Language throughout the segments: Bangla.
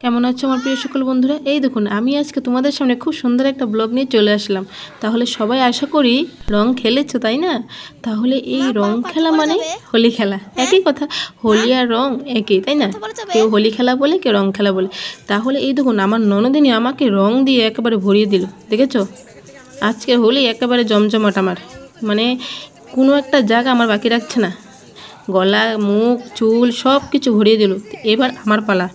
কেমন আছো আমার প্রিয় সকল বন্ধুরা? এই দেখুন আমি আজকে তোমাদের সামনে খুব সুন্দর একটা ব্লগ নিয়ে চলে আসলাম। তাহলে সবাই আশা করি রং খেলেছো, তাই না? তাহলে এই রং খেলা মানে হোলি খেলা, একই কথা। হোলি আর রং একই, তাই না? কেউ হোলি খেলা বলে, কেউ রং খেলা বলে। তাহলে এই দেখুন আমার ননদিনী আমাকে রং দিয়ে একেবারে ভরিয়ে দিল, দেখেছো? আজকে হোলি একেবারে জমজমাট আমার, মানে কোনো একটা জায়গা আমার বাকি রাখছে না। গলা, মুখ, চুল সব কিছু ভরিয়ে দিল। এবার আমার পালা।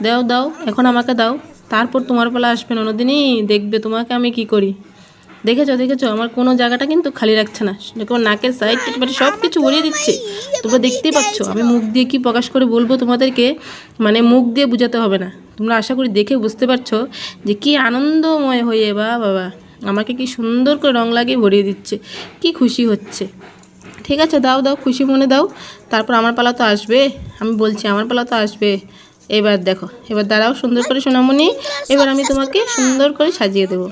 দাও দাও, এখন আমাকে দাও, তারপর তোমার পালা আসবে ননদিনী, দেখবে তোমাকে আমি কি করি। দেখেছো দেখেছো, আমার কোনো জায়গাটা কিন্তু খালি রাখছে না। দেখো নাকের সাইড মানে সব কিছু ভরিয়ে দিচ্ছে। তোমরা দেখতেই পাচ্ছ। আমি মুখ দিয়ে কি প্রকাশ করে বলবো তোমাদেরকে, মানে মুখ দিয়ে বোঝাতে হবে না। তোমরা আশা করি দেখে বুঝতে পারছো যে কি আনন্দময় হয়ে বাবা আমাকে কি সুন্দর করে রং লাগিয়ে ভরিয়ে দিচ্ছে, কি খুশি হচ্ছে। ঠিক আছে, দাও দাও, খুশি মনে দাও। তারপর আমার পালা তো আসবে, আমি বলছি আমার পালা তো আসবে। এবার দেখো, এবার দাঁড়াও সুন্দর করে সোনামণি, এবার আমি তোমাকে সুন্দর করে সাজিয়ে দেবো।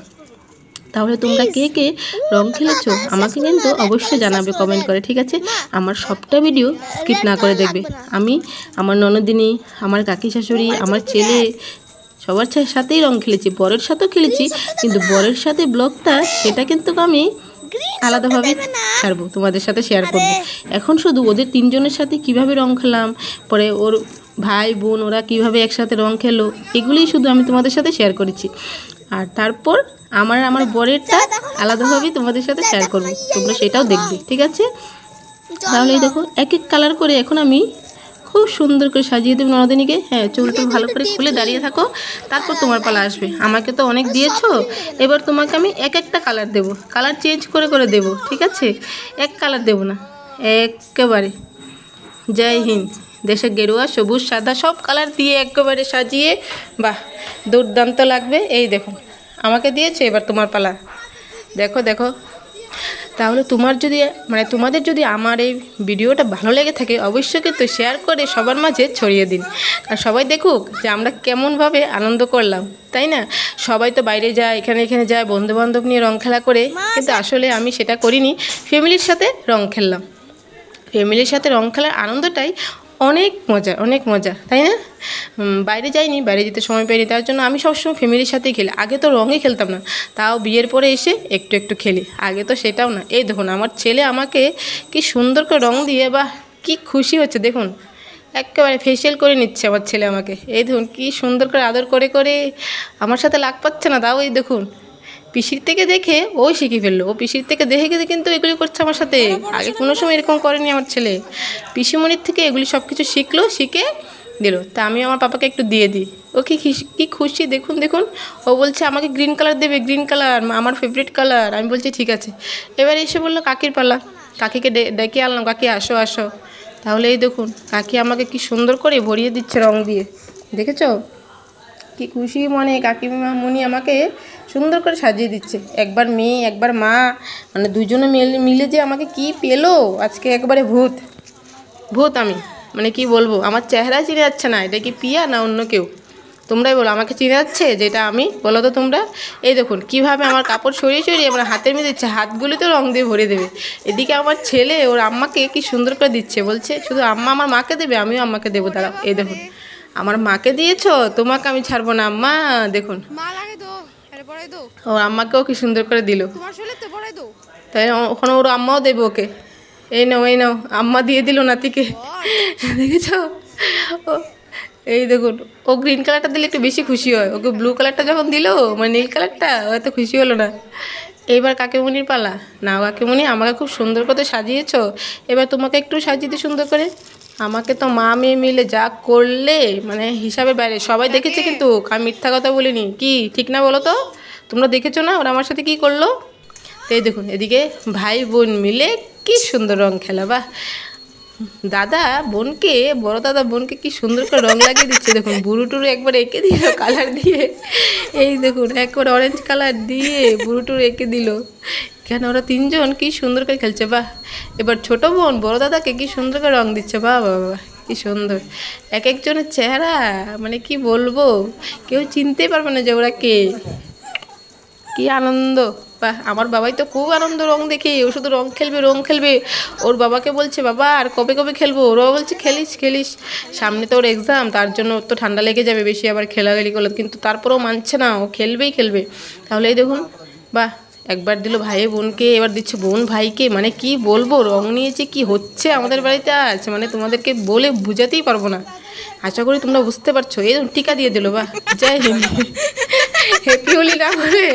তাহলে তোমরা কে কে রং খেলেছো আমাকে কিন্তু অবশ্যই জানাবে কমেন্ট করে, ঠিক আছে? আমার সবটা ভিডিও স্কিপ না করে দেখবে। আমি, আমার ননদিনী, আমার কাকি শাশুড়ি, আমার ছেলে, সবার সাথেই রং খেলেছি, বরের সাথেও খেলেছি। কিন্তু বরের সাথে ব্লগটা সেটা কিন্তু আমি আলাদাভাবে ছাড়বো, তোমাদের সাথে শেয়ার করব। এখন শুধু ওদের তিনজনের সাথে কিভাবে রং খেলাম, পরে ওর ভাই বোন ওরা কিভাবে একসাথে রং খেলো, এগুলোই শুধু আমি তোমাদের সাথে শেয়ার করেছি। আর তারপর আমার বরেরটা আলাদাভাবেই তোমাদের সাথে শেয়ার করব, তোমরা সেটাও দেখবে, ঠিক আছে? তাহলে এই দেখো এক এক কালার করে এখন আমি খুব সুন্দর করে সাজিয়ে দেবো ননদিনীকে। হ্যাঁ, চুলটা ভালো করে খুলে দাঁড়িয়ে থাকো, তারপর তোমার পালা আসবে। আমাকে তো অনেক দিয়েছো, এবার তোমাকে আমি এক একটা কালার দেবো, কালার চেঞ্জ করে করে দেবো, ঠিক আছে? এক কালার দেবো না একেবারে। জয় হিন্দ। দেশের গেরুয়া, সবুজ, সাদা সব কালার দিয়ে একেবারে সাজিয়ে, বাহ দুর্দান্ত লাগবে। এই দেখুন আমাকে দিয়েছে, এবার তোমার পালা। দেখো দেখো। তাহলে তোমাদের যদি আমার এই ভিডিওটা ভালো লেগে থাকে অবশ্যই কিন্তু শেয়ার করে সবার মাঝে ছড়িয়ে দিন। আর সবাই দেখুক যে আমরা কেমনভাবে আনন্দ করলাম, তাই না? সবাই তো বাইরে যায়, এখানে এখানে যায়, বন্ধুবান্ধব নিয়ে রং খেলা করে, কিন্তু আসলে আমি সেটা করিনি, ফ্যামিলির সাথে রং খেললাম। ফ্যামিলির সাথে রং খেলার আনন্দটাই অনেক মজা, অনেক মজা, তাই না? বাইরে যাইনি, বাইরে যেতে সময় পাইনি, তার জন্য আমি সবসময় ফ্যামিলির সাথেই খেলি। আগে তো রঙই খেলতাম না, তাও বিয়ের পরে এসে একটু একটু খেলি, আগে তো সেটাও না। এই দেখুন আমার ছেলে আমাকে কি সুন্দর করে রং দিয়ে, বাহ কি খুশি হচ্ছে দেখুন, একেবারে ফেসিয়াল করে নিচ্ছে আমার ছেলে আমাকে। এই দেখুন কি সুন্দর করে আদর করে করে, আমার সাথে লাগ পাচ্ছে না, তাও এই দেখুন পিসির থেকে দেখে ও শিখে ফেললো। ও পিসির থেকে দেখে দেখে কিন্তু এগুলি করছে আমার সাথে, আগে কোনো সময় এরকম করেনি আমার ছেলে। পিসিমণির থেকে এগুলি সব কিছু শিখলো, শিখে দিল। তা আমি আমার পাপাকে একটু দিয়ে দিই। ও কি খুশি দেখুন দেখুন। ও বলছে আমাকে গ্রিন কালার দেবে, গ্রিন কালার আমার ফেভারিট কালার। আমি বলছি ঠিক আছে। এবার এসে বললো কাকির পালা, কাকিকে ডেকে আনলাম, কাকি আসো আসো। তাহলে এই দেখুন কাকি আমাকে কি সুন্দর করে ভরিয়ে দিচ্ছে রং দিয়ে, দেখেছো? কি খুশি মনে কাকিমা মুনি আমাকে সুন্দর করে সাজিয়ে দিচ্ছে। একবার মেয়ে একবার মা, মানে দুজনে মিলে যে আমাকে কি পেলো আজকে, একবারে ভূত ভূত আমি, মানে কি বলবো, আমার চেহারা চিনে যাচ্ছে না, এটা কি পিয়া না অন্য কেউ? তোমরাই বলো আমাকে চিনে যাচ্ছে যেটা আমি, বলো তো তোমরা। এই দেখুন কিভাবে আমার কাপড় সরিয়ে সরিয়ে আমার হাতের মধ্যে দিচ্ছে, হাতগুলিতেও রং দিয়ে ভরে দেবে। এদিকে আমার ছেলে ওর আম্মাকে কি সুন্দর করে দিচ্ছে, বলছে শুধু আম্মা আমার মাকে দেবে, আমিও আম্মাকে দেবো, দাঁড়াও। এই দেখুন আমার মাকে দিয়েছো, তোমাকে আমি ছাড়বো না আম্মা। দেখুন ওর আম্মাকেও কি সুন্দর করে দিল, তাই ওখানে ওর আম্মাও দেবে ওকে। এই নাও এই নাও, আম্মা দিয়ে দিল নাতিকে, দেখেছো? ও এই দেখুন ও গ্রিন কালারটা দিলে একটু বেশি খুশি হয়, ওকে ব্লু কালারটা যখন দিল, মানে নীল কালারটা, ও এত খুশি হলো না। এইবার কাকিমণির পালা। নাও কাকিমণি আমাকে খুব সুন্দর করে সাজিয়েছো, এবার তোমাকে একটু সাজিয়ে দিই সুন্দর করে। আমাকে তো মা মেয়ে মিলে যা করলে, মানে হিসাবের বাইরে। সবাই দেখেছে কিন্তু, আমি মিথ্যা কথা বলিনি, কি ঠিক না বলো তো? তোমরা দেখেছো না ওরা আমার সাথে কি করলো? তো এই দেখুন এদিকে ভাই বোন মিলে কি সুন্দর রং খেলা, বাহ। দাদা বোনকে, বড় দাদা বোনকে কি সুন্দর করে রং লাগিয়ে দিচ্ছে, দেখুন বুড়ো টুরু একবার এঁকে দিল কালার দিয়ে। এই দেখুন একবার অরেঞ্জ কালার দিয়ে বুড়ো টুরু এঁকে দিল। এখানে ওরা তিনজন কি সুন্দর করে খেলছে, বাহ। এবার ছোট বোন বড় দাদাকে কি সুন্দর করে রং দিচ্ছে, বাহ বাহ বাহ কি সুন্দর। এক একজনের চেহারা, মানে কি বলবো, কেউ চিনতেই পারবে না যে ওরা কে। কি আনন্দ, বাহ, আমার বাবাই তো খুব আনন্দ রং দেখে, ও শুধু রং খেলবে রং খেলবে। ওর বাবাকে বলছে, বাবা আর কবে কবে খেলবো? ওর বাবা বলছে, খেলিস খেলিস, সামনে তো ওর এক্সাম, তার জন্য ওর তো ঠান্ডা লেগে যাবে বেশি আবার খেলাখেলি করলে। কিন্তু তারপরেও মানছে না, ও খেলবেই খেলবে। তাহলে এই দেখুন, বাহ, একবার দিল ভাই বোনকে, এবার দিচ্ছে বোন ভাইকে। মানে কি বলবো, রং নিয়েছে কি হচ্ছে আমাদের বাড়িতে আজ, মানে তোমাদেরকে বলে বুঝাতেই পারবো না। আশা করি তোমরা বুঝতে পারছো। এই টিকা দিয়ে দিল, বাহ, জয় হিন্দ। হ্যাপি হোলি না করে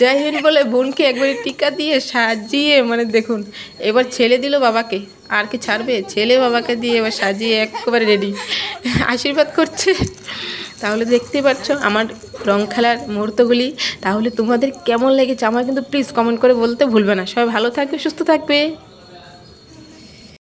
জয় হিন্দ বলে বোনকে একবারে টিকা দিয়ে সাজিয়ে, মানে দেখুন, এবার ছেলে দিল বাবাকে, আর কি ছাড়বে? ছেলে বাবাকে দিয়ে এবার সাজিয়ে একেবারে রেডি, আশীর্বাদ করছে। তাহলে দেখতেই পাচ্ছ আমার রং খেলার মুহূর্তগুলি। তাহলে তোমাদের কেমন লেগেছে আমার কিন্তু প্লিজ কমেন্ট করে বলতে ভুলবে না। সবাই ভালো থাকবে, সুস্থ থাকবে।